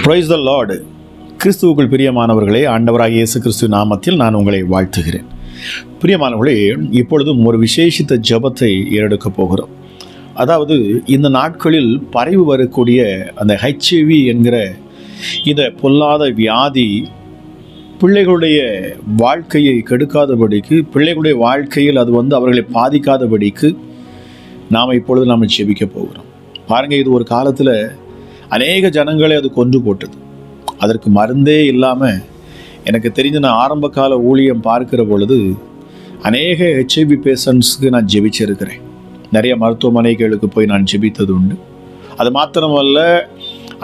Praise the Lord. கிறிஸ்துவுக்குள் பிரியமானவர்களே, ஆண்டவராகிய இயேசு கிறிஸ்து நாமத்தில் நான் உங்களை வாழ்த்துகிறேன். பிரியமானவர்களே, இப்பொழுதும் ஒரு விசேஷித்த ஜெபத்தை ஏறெடுக்கப் போகிறோம். அதாவது இந்த நாட்களில் பரவி வரக்கூடிய அந்த HIV என்கிற இந்த பொல்லாத வியாதி பிள்ளைகளுடைய வாழ்க்கையை கெடுக்காதபடிக்கு, பிள்ளைகளுடைய வாழ்க்கையில் அது அவர்களை பாதிக்காதபடிக்கு நாம் இப்பொழுது ஜெபிக்க போகிறோம். பாருங்கள், இது ஒரு காலத்தில் அநேக ஜனங்களை அது கொன்று போட்டது. அதற்கு மருந்தே இல்லாமல் எனக்கு தெரிஞ்ச நான் ஆரம்ப கால ஊழியம் பார்க்கிற பொழுது அநேக HIV பேஷண்ட்ஸுக்கு நான் ஜெபிச்சிருக்கிறேன். நிறைய மருத்துவமனைகளுக்கு போய் நான் ஜெபித்தது உண்டு. அது மாத்திரமல்ல,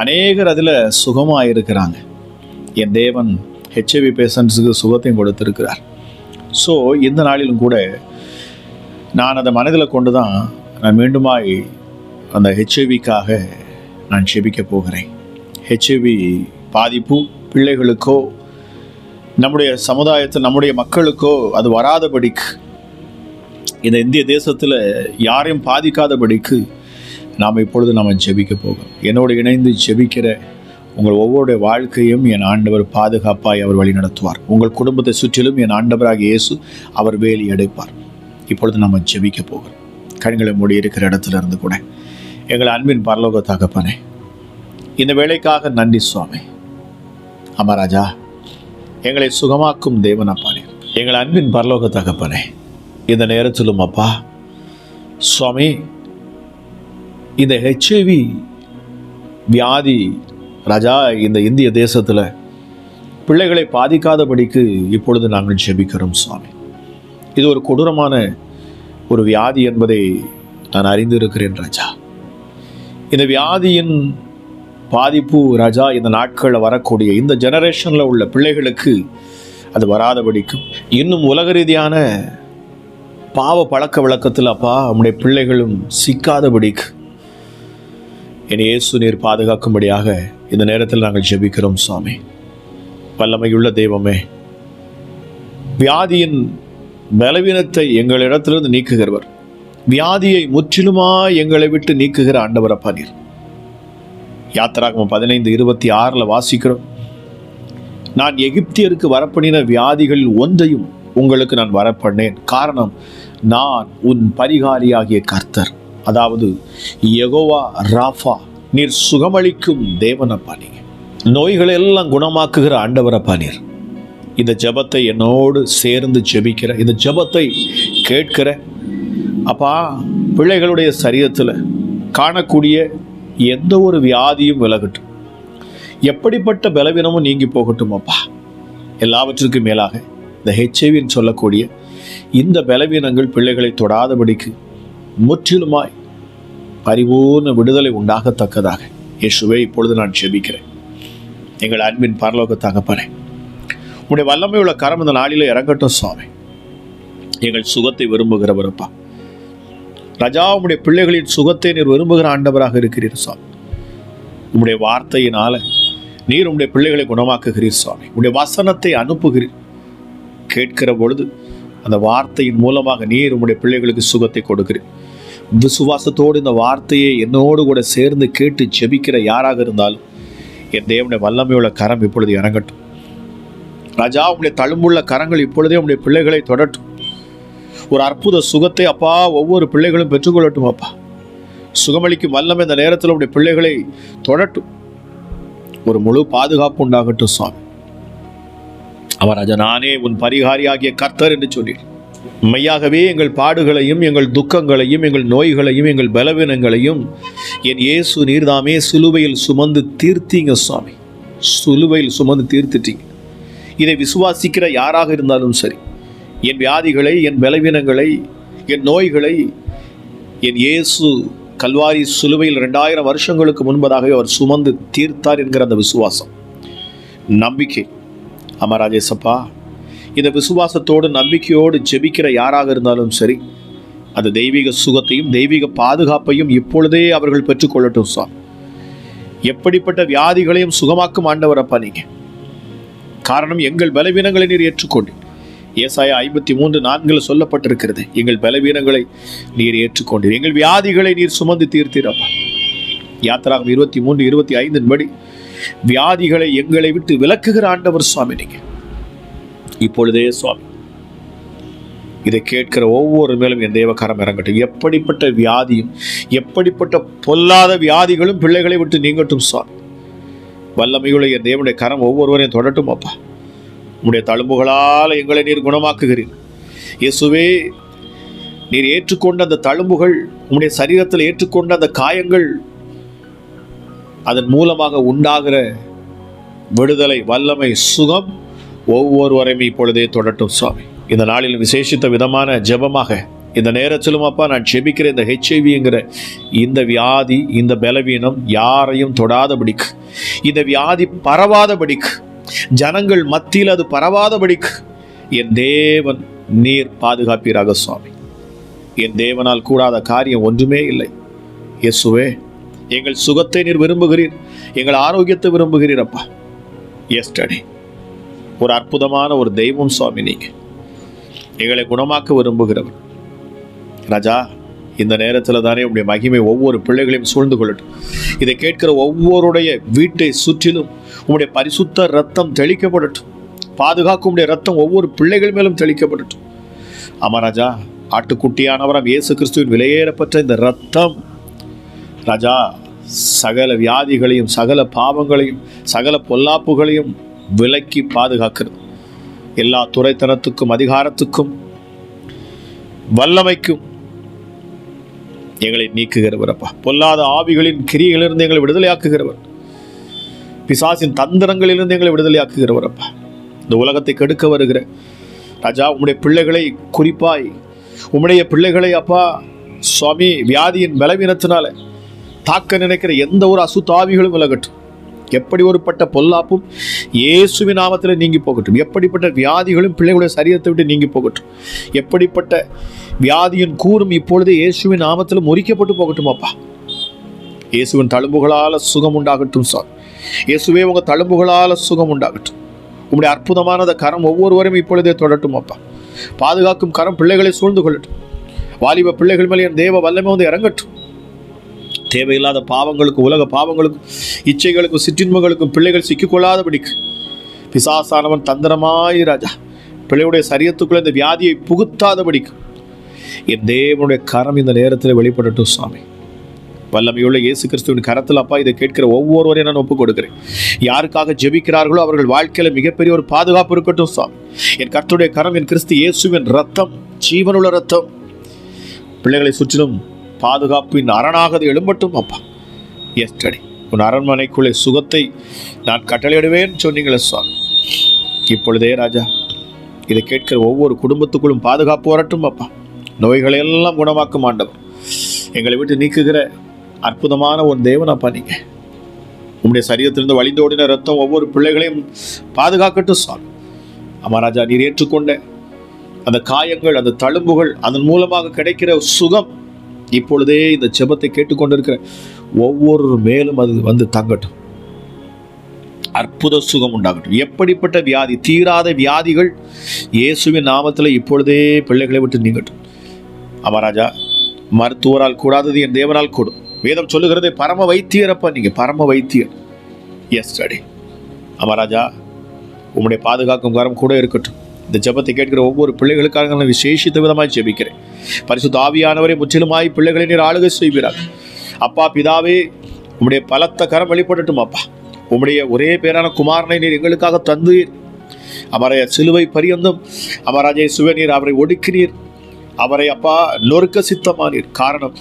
அநேகர் அதில் சுகமாக இருக்கிறாங்க. என் தேவன் HIV பேஷண்ட்ஸுக்கு சுகத்தையும் கொடுத்திருக்கிறார். ஸோ இந்த நாளிலும் கூட நான் அதை மனதில் கொண்டு தான் நான் மீண்டுமாய் அந்த HIVக்காக நான் ஜெபிக்க போகிறேன். HIV பாதிப்பு பிள்ளைகளுக்கோ நம்முடைய சமுதாயத்தில் நம்முடைய மக்களுக்கோ அது வராதபடிக்கு, இந்த இந்திய தேசத்தில் யாரையும் பாதிக்காதபடிக்கு நாம் இப்பொழுது ஜெபிக்க போகிறோம். என்னோடு இணைந்து ஜெபிக்கிற உங்கள் ஒவ்வொருடைய வாழ்க்கையும் என் ஆண்டவர் பாதுகாப்பாய் அவர் வழி நடத்துவார். உங்கள் குடும்பத்தை சுற்றிலும் என் ஆண்டவராகிய இயேசு அவர் வேலி அடைப்பார். இப்பொழுது ஜெபிக்க போகிறோம். கண்களை மூடி இருக்கிற இடத்துல இருந்து கூட எங்கள் அன்பின் பரலோக தகப்பனே, இந்த வேலைக்காக நன்றி சுவாமி. அமராஜா, எங்களை சுகமாக்கும் தேவன் அப்பா நீர். எங்கள் அன்பின் பரலோக தகப்பனே, இந்த நேரத்திலும் அப்பா சுவாமி, இந்த HIV வியாதி ராஜா இந்த இந்திய தேசத்தில் பிள்ளைகளை பாதிக்காதபடிக்கு இப்பொழுது நாங்கள் ஜெபிக்கிறோம் சுவாமி. இது ஒரு கொடூரமான ஒரு வியாதி என்பதை நான் அறிந்திருக்கிறேன் ராஜா. இந்த வியாதியின் பாதிப்பு ராஜா இந்த நாட்களில் வரக்கூடிய இந்த ஜெனரேஷனில் உள்ள பிள்ளைகளுக்கு அது வராதபடிக்கும், இன்னும் உலக ரீதியான பாவ பழக்க வழக்கத்தில் அப்பா நம்முடைய பிள்ளைகளும் சிக்காதபடிக்கு என் இயேசு நீர் பாதுகாக்கும்படியாக இந்த நேரத்தில் நாங்கள் ஜெபிக்கிறோம் சுவாமி. வல்லமையுள்ள தெய்வமே, வியாதியின் பலவீனத்தை எங்களிடத்திலிருந்து நீக்குகிறவர், வியாதியை முற்றிலுமாய் எங்களை விட்டு நீக்குகிற ஆண்டவர் அப்பா நீர். யாத்திராகமம் 15:26 வாசிக்கிறோம், நான் எகிப்தியருக்கு வரப்பண்ணின வியாதிகளில் ஒன்றையும் உங்களுக்கு நான் வரப்பண்ணேன், காரணம் நான் உன் பரிகாரியாகிய கர்த்தர். அதாவது யெகோவா ராஃபா, நீர் சுகமளிக்கும் தேவன் அப்பா நீங்க, நோய்களை எல்லாம் குணமாக்குகிற ஆண்டவர் அப்பா நீர். இந்த ஜெபத்தை என்னோடு சேர்ந்து ஜெபிக்கிற, இந்த ஜெபத்தை கேட்கிற அப்பா பிள்ளைகளுடைய சரீரத்தில் காணக்கூடிய எந்த ஒரு வியாதியும் விலகட்டும், எப்படிப்பட்ட பலவீனமும் நீங்கி போகட்டும் அப்பா. எல்லாவற்றுக்கும் மேலாக இந்த HIV சொல்லக்கூடிய இந்த பலவீனங்கள் பிள்ளைகளை தொடாதபடிக்கு முற்றிலுமாய் பரிபூர்ண விடுதலை உண்டாகத்தக்கதாக இயேசுவே இப்பொழுது நான் ஜெபிக்கிறேன். எங்கள் அன்பின் பரலோக தகப்பனே, உடைய வல்லமை உள்ள கரம் இந்த நாளில் இறங்கட்டும் சுவாமி. எங்கள் சுகத்தை விரும்புகிறவரப்பா ராஜா, உம்முடைய பிள்ளைகளின் சுகத்தை நீர் விரும்புகிற ஆண்டவராக இருக்கிறீர் சுவாமி. உம்முடைய வார்த்தையினால நீர் உம்முடைய பிள்ளைகளை குணமாக்குகிறீர் சுவாமி. உம்முடைய வசனத்தை அனுப்புகிறீர். கேட்கிற பொழுது அந்த வார்த்தையின் மூலமாக நீர் உம்முடைய பிள்ளைகளுக்கு சுகத்தை கொடுக்கிறீர். விசுவாசத்தோடு இந்த வார்த்தையை என்னோடு கூட சேர்ந்து கேட்டு ஜெபிக்கிற யாராக இருந்தாலும் என் தேவனுடைய வல்லமையுள்ள கரம் இப்பொழுது இறங்கட்டும் ராஜா. உம்முடைய தழும்புள்ள கரங்கள் இப்பொழுதே உம்முடைய பிள்ளைகளை தொடட்டும். ஒரு அற்புத சுகத்தை அப்பா ஒவ்வொரு பிள்ளைகளும் பெற்றுக்கொள்ளட்டும் அப்பா. சுகமளிக்கும் வல்லமை இந்த நேரத்தில் உடைய பிள்ளைகளை தொடட்டும். ஒரு முழு பாதுகாப்பு உண்டாகட்டும் சுவாமி. அவர் ராஜா, நானே உன் பரிகாரியாகிய கர்த்தர் என்று சொன்னீர். மெய்யாகவே எங்கள் பாடுகளையும் எங்கள் துக்கங்களையும் எங்கள் நோய்களையும் எங்கள் பலவீனங்களையும் என் இயேசு நீர்தாமே சிலுவையில் சுமந்து தீர்த்தீங்க சுவாமி. சிலுவையில் சுமந்து தீர்த்துட்டீங்க. இதை விசுவாசிக்கிற யாராக இருந்தாலும் சரி, என் வியாதிகளை, என் பலவீனங்களை, என் நோய்களை என் இயேசு கல்வாரி சிலுவையில் 2000 வருஷங்களுக்கு முன்பதாகவே அவர் சுமந்து தீர்த்தார் என்கிற அந்த விசுவாசம், நம்பிக்கை அமராஜேசப்பா, இந்த விசுவாசத்தோடு நம்பிக்கையோடு ஜெபிக்கிற யாராக இருந்தாலும் சரி, அந்த தெய்வீக சுகத்தையும் தெய்வீக பாதுகாப்பையும் இப்பொழுதே அவர்கள் பெற்றுக்கொள்ளட்டும் சார். எப்படிப்பட்ட வியாதிகளையும் சுகமாக்கும் ஆண்டவரப்பா நீங்க. காரணம், எங்கள் பலவீனங்களை நீர் ஏற்றுக்கொண்டீர். ஏசாயா 53:4 சொல்லப்பட்டிருக்கிறது, எங்கள் பலவீனங்களை நீர் ஏற்றுக்கொண்டீர், எங்கள் வியாதிகளை நீர் சுமந்து தீர்த்தீரப்பா. யாத்திராகமம் 23:25 படி வியாதிகளை எங்களை விட்டு விலக்குகிற ஆண்டவர் சுவாமி நீங்க. இப்பொழுதே சுவாமி இதை கேட்கிற ஒவ்வொரு மேலும் என் தேவகாரம் இறங்கட்டும். எப்படிப்பட்ட வியாதியும் எப்படிப்பட்ட பொல்லாத வியாதிகளும் பிள்ளைகளை விட்டு நீங்கட்டும் சுவாமி. வல்லமையுள்ள என் தேவனுடைய கரம் ஒவ்வொருவரையும் தொடட்டும் அப்பா. உம்முடைய தழும்புகளால் எங்களை நீர் குணமாக்குகிறீர் இயேசுவே. நீர் ஏற்றுக்கொண்ட அந்த தழும்புகள், உம்முடைய சரீரத்தில் ஏற்றுக்கொண்ட அந்த காயங்கள், அதன் மூலமாக உண்டாகிற விடுதலை, வல்லமை, சுகம் ஒவ்வொருவரையும் இப்பொழுதே தொடட்டும் சுவாமி. இந்த நாளில் விசேஷித்த விதமான ஜெபமாக இந்த நேரத்திலும் அப்பா நான் ஜெபிக்கிற இந்த HIV இந்த வியாதி, இந்த பலவீனம் யாரையும் தொடாதபடிக்கு, இந்த வியாதி பரவாதபடிக்கு, ஜனங்கள் மத்தியில் அது பரவாதபடிக்கு என் தேவன் நீர் பாதுகாப்பீராக சுவாமி. என் தேவனால் கூடாத காரியம் ஒன்றுமே இல்லை இயேசுவே. எங்கள் சுகத்தை நீர் விரும்புகிறீர், எங்கள் ஆரோக்கியத்தை விரும்புகிறீர் அப்பா. எஸ்டர்டே ஒரு அற்புதமான ஒரு தெய்வம் சுவாமி. நீங்க எங்களை குணமாக்க விரும்புகிறவர் ராஜா. இந்த நேரத்தில் தானே உடைய மகிமை ஒவ்வொரு பிள்ளைகளையும் சூழ்ந்து கொள்ளட்டும். இதை கேட்கிற ஒவ்வொருடைய வீட்டை சுற்றிலும் உம்முடைய பரிசுத்த ரத்தம் தெளிக்கப்படட்டும். பாதுகாக்கும் உடைய ரத்தம் ஒவ்வொரு பிள்ளைகள் மேலும் தெளிக்கப்படட்டும். ஆமா ராஜா, ஆட்டுக்குட்டியானவராம் இயேசு கிறிஸ்துவின் விலையேறப்பட்ட இந்த ரத்தம் ராஜா சகல வியாதிகளையும், சகல பாவங்களையும், சகல பொல்லாப்புகளையும் விலக்கி பாதுகாக்கிறது. எல்லா துரைத்தனத்துக்கும், அதிகாரத்துக்கும், வல்லமைக்கும் எங்களை நீக்குகிறவர் அப்பா. பொல்லாத ஆவிகளின் கிரியிலிருந்து எங்களை விடுதலையாக்குகிறவர், பிசாசின் தந்திரங்களிலிருந்து எங்களை விடுதலையாக்குகிறவர் அப்பா. இந்த உலகத்தை கெடுக்க வருகிற ராஜா உம்முடைய பிள்ளைகளை, குறிப்பாய் உம்முடைய பிள்ளைகளை அப்பா சுவாமி வியாதியின் பலவீனத்தினால தாக்க நினைக்கிற எந்த ஒரு அசுத்தாவிகளும் விலகட்டும். எப்படி ஒருப்பட்ட பொல்லாப்பும் இயேசுவின் நாமத்தில் நீங்கி போகட்டும். எப்படிப்பட்ட வியாதிகளும் பிள்ளைகளுடைய சரீரத்தை விட்டு நீங்கி போகட்டும். எப்படிப்பட்ட வியாதியின் கூறும் இப்பொழுது இயேசுவின் நாமத்தில் முறிக்கப்பட்டு போகட்டும் அப்பா. இயேசுவின் தழும்புகளால் சுகம் உண்டாகட்டும் சார். இயேசுவே உங்க தழும்புகளால் சுகம் உண்டாகட்டும். உங்களுடைய அற்புதமான கரம் ஒவ்வொருவரும் இப்பொழுதே தொடட்டும் அப்பா. பாதுகாக்கும் கரம் பிள்ளைகளை சூழ்ந்து கொள்ளட்டும். வாலிப பிள்ளைகள் மேலே என் தேவ வல்லமை வந்து இறங்கட்டும். தேவையில்லாத பாவங்களுக்கும், உலக பாவங்களுக்கும், இச்சைகளுக்கும், சிற்றின்மைகளுக்கும் பிள்ளைகள் சிக்கிக்கொள்ளாதபடிக்கு பிசாசானவன் தந்திரமாய் ராஜா பிள்ளையுடைய சரீரத்துக்குள்ள இந்த வியாதியை புகுத்தாதபடிக்கு என் தேவனுடைய கரம் இந்த நேரத்தில் வெளிப்படட்டும் சுவாமி. வல்லமையுள்ள இயேசு கிறிஸ்துவின் கரத்தில் அப்பா இதை கேட்கிற ஒவ்வொருவரையும் நான் ஒப்புக் கொடுக்கிறேன். யாருக்காக ஜெபிக்கிறார்களோ அவர்கள் வாழ்க்கையில் மிகப்பெரிய ஒரு பாதுகாப்பு இருக்கட்டும் சுவாமி. என் கர்த்தருடைய கரம், என் கிறிஸ்து இயேசுவின் ரத்தம், ஜீவனுள்ள ரத்தம் பிள்ளைகளை சுற்றிலும் பாதுகாப்பின் அரணாக எழும்பட்டும் அப்பா. எஸ்டடி உன் அரண்மனைக்குள்ளே சுகத்தை நான் கட்டளையிடுவேன் சொன்னீங்களே சுவாமி. இப்பொழுதே ராஜா இதை கேட்கிற ஒவ்வொரு குடும்பத்துக்குள்ளும் பாதுகாப்பு வரட்டும் அப்பா. நோய்களை எல்லாம் குணமாக்கும் ஆண்டவர், எங்களை விட்டு நீக்குகிற அற்புதமான ஒரு தேவன் அப்பா. நீங்க உங்களுடைய சரீரத்திலிருந்து வழிந்தோடின ரத்தம் ஒவ்வொரு பிள்ளைகளையும் பாதுகாக்கட்டும் சுவாமி. ஆமா ராஜா, நீர் ஏற்றுக்கொண்ட அந்த காயங்கள், அந்த தழும்புகள், அதன் மூலமாக கிடைக்கிற சுகம் இப்பொழுதே இந்த ஜெபத்தை கேட்டுக்கொண்டிருக்கிற ஒவ்வொரு மேலும் அது வந்து தங்கட்டும். அற்புத சுகம் உண்டாகட்டும். எப்படிப்பட்ட வியாதி, தீராத வியாதிகள் இயேசுவின் நாமத்தில் இப்பொழுதே பிள்ளைகளை விட்டு நீங்கட்டும். அமராஜா, மருத்துவரால் கூடாதது என் தேவனால் கூடும். வேதம் சொல்லுகிறதே பரம வைத்தியர் அப்பா. நீங்க பரம வைத்தியர். Yes daddy. அமராஜா, உம்முடைய பாதுகாக்கும் கரம் கூட இருக்கட்டும். இந்த ஜெபத்தை கேட்கிற ஒவ்வொரு பிள்ளைகளுக்காக நான் விசேஷித்த விதமாய் ஜெபிக்கிறேன். பரிசுத்த ஆவியானவரை முற்றிலுமாய் பிள்ளைகளை நீர் ஆளுகை செய்வீராக அப்பா. பிதாவே, உம்முடைய பலத்த கரம் வெளிப்படட்டும் அப்பா. உம்முடைய ஒரே பேரான குமாரனை நீர் எங்களுக்காக தந்தீர். அவரை சிலுவை பரியந்தம் அமராஜை சுவனீர் அவரை ஒடுக்கினீர். அவரை அப்பா நொறுக்க சித்தமானீர். காரணம்,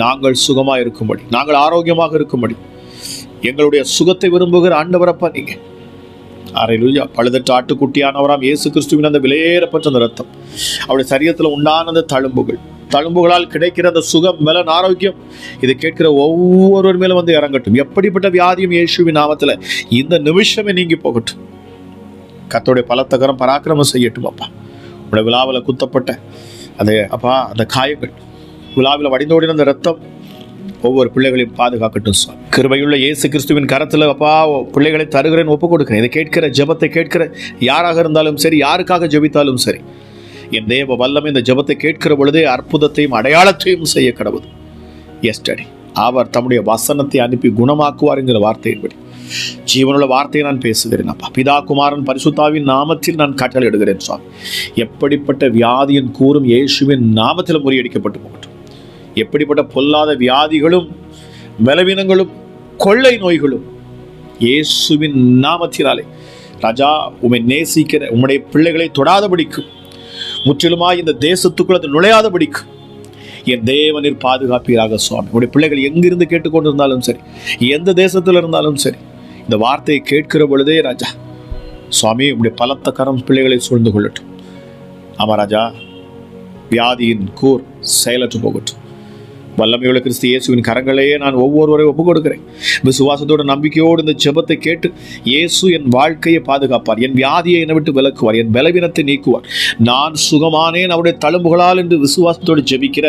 நாங்கள் சுகமாக இருக்கும்படி, நாங்கள் ஆரோக்கியமாக இருக்கும்படி எங்களுடைய சுகத்தை விரும்புகிற ஆண்டவரப்பா நீங்க. அல்லேலூயா. பழுதற்ற ஆட்டுக்குட்டியானவராம் இயேசு கிறிஸ்துவின் அந்த விலையேறப்பட்ட அந்த ரத்தம், அவருடைய சரீரத்தில் உண்டான அந்த தழும்புகளால் கிடைக்கிற அந்த சுகம், பலன், ஆரோக்கியம் இதை கேட்கிற ஒவ்வொருவர் மேலும் வந்து இறங்கட்டும். எப்படிப்பட்ட வியாதியும் இயேசுவின் நாமத்தில் இந்த நிமிஷமே நீங்கி போகட்டும். கர்த்தருடைய பலத்த கரம் பராக்கிரமம் செய்யட்டும் அப்பா. உடைய விழாவில் குத்தப்பட்ட அந்த காயங்கள், விழாவில் வடிந்தோடின அந்த ரத்தம் ஒவ்வொரு பிள்ளைகளையும் பாதுகாக்கட்டும் சார். கிருபையுள்ள இயேசு கிறிஸ்துவின் கரத்தில் அப்பா பிள்ளைகளை தருகிறேன், ஒப்புக் கொடுக்கிறேன். இதை கேட்கிற ஜெபத்தை கேட்கிற யாராக இருந்தாலும் சரி, யாருக்காக ஜெபித்தாலும் சரி, என் தேவ வல்லமை இந்த ஜெபத்தை கேட்கிற பொழுதே அற்புதத்தையும் அடையாளத்தையும் செய்ய கடவுள். எஸ்டடி அவர் தம்முடைய வசனத்தை அனுப்பி குணமாக்குவார் என்கிற வார்த்தையின்படி ஜீவனுள்ள வார்த்தையை நான் பேசுகிறேன் அப்பா. பிதா குமாரன் பரிசுத்தாவின் நாமத்தில் நான் கட்டளை இடுகிறேன் சுவாமி. எப்படிப்பட்ட வியாதியின் கூறும் இயேசுவின் நாமத்தில் முறியடிக்கப்பட்டு போகட்டும். எப்படிப்பட்ட பொல்லாத வியாதிகளும் பலவீனங்களும் கொள்ளை நோய்களும் இயேசுவின் நாமத்தினாலே ராஜா உம்மை நேசிக்கிற உம்முடைய பிள்ளைகளை தொடாதபடிக்கும், முற்றிலுமாய் இந்த தேசத்துக்குள் அது நுழையாதபடிக்கும் என் தேவனில் பாதுகாப்பீராக சுவாமி. உடைய பிள்ளைகள் எங்கிருந்து கேட்டுக்கொண்டிருந்தாலும் சரி, எந்த தேசத்தில் இருந்தாலும் சரி, இந்த வார்த்தையை கேட்கிற பொழுதே ராஜா சுவாமி உடைய பலத்த கரம் பிள்ளைகளை சூழ்ந்து கொள்ளட்டும். ஆமா ராஜா, வியாதியின் கூர் செயலற்று போகட்டும். வல்லமையுள்ள கிறிஸ்து இயேசுவின் கரங்களையே நான் ஒவ்வொருவரையும் ஒப்புக் கொடுக்கிறேன். விசுவாசத்தோட நம்பிக்கையோடு இந்த ஜெபத்தை கேட்டு இயேசு என் வாழ்க்கையை பாதுகாப்பார், என் வியாதியை என்னை விட்டு விலக்குவார், என் பலவீனத்தை நீக்குவார், நான் சுகமானேன் அவருடைய தழும்புகளால் என்று விசுவாசத்தோடு ஜெபிக்கிற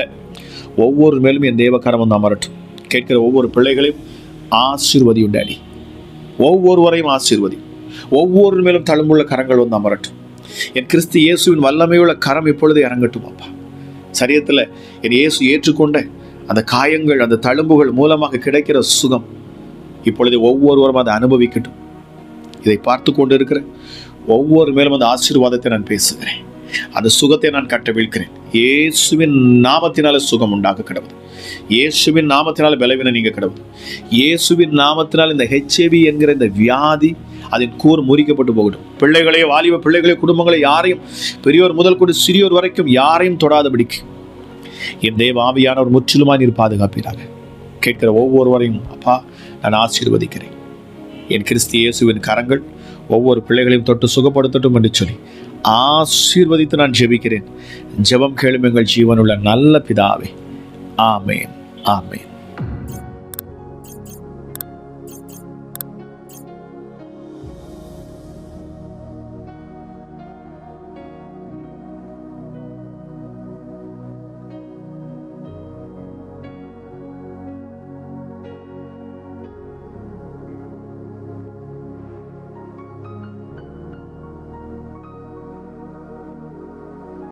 ஒவ்வொரு மேலும் என் தேவகரம் வந்து அமரட்டும். கேட்கிற ஒவ்வொரு பிள்ளைகளையும் ஆசீர்வதியும் டாடி. ஒவ்வொருவரையும் ஆசீர்வதி. ஒவ்வொரு மேலும் தழும்புள்ள கரங்கள் வந்து அமரட்டும். என் கிறிஸ்து இயேசுவின் வல்லமையுள்ள கரம் இப்பொழுது இறங்கட்டும் அப்பா. சரீரத்தில் என் இயேசு ஏற்றுக்கொண்ட அந்த காயங்கள், அந்த தழும்புகள் மூலமாக கிடைக்கிற சுகம் இப்பொழுது ஒவ்வொருவரும் அதை அனுபவிக்கட்டும். இதை பார்த்து கொண்டு இருக்கிற ஒவ்வொரு மேலும் அந்த ஆசீர்வாதத்தை நான் பேசுகிறேன். அந்த சுகத்தை நான் கட்டவிழ்க்கிறேன். இயேசுவின் நாமத்தினால சுகம் உண்டாக கிடவுது. இயேசுவின் நாமத்தினால பலவீனம் நீங்க கிடவுது. இயேசுவின் நாமத்தினால் இந்த HIV என்கிற இந்த வியாதி அதன் கூர் முறிக்கப்பட்டு போகட்டும். பிள்ளைகளே, வாலிப பிள்ளைகளே, குடும்பங்களை யாரையும், பெரியோர் முதல் கொண்டு சிறியோர் வரைக்கும் யாரையும் தொடாதபடிக்கு என் தேவ ஆவியானவர் முற்றிலுமாய் நீர் பாதுகாப்பீராக. கேட்கிற ஒவ்வொருவரையும் அப்பா நான் ஆசீர்வதிக்கிறேன். என் கிறிஸ்து இயேசுவின் கரங்கள் ஒவ்வொரு பிள்ளைகளையும் தொட்டு சுகப்படுத்தட்டும் என்று சொல்லி ஆசீர்வதித்து நான் ஜெபிக்கிறேன். ஜெபம் கேளும் எங்கள் ஜீவனுள்ள நல்ல பிதாவே. ஆமேன், ஆமேன்.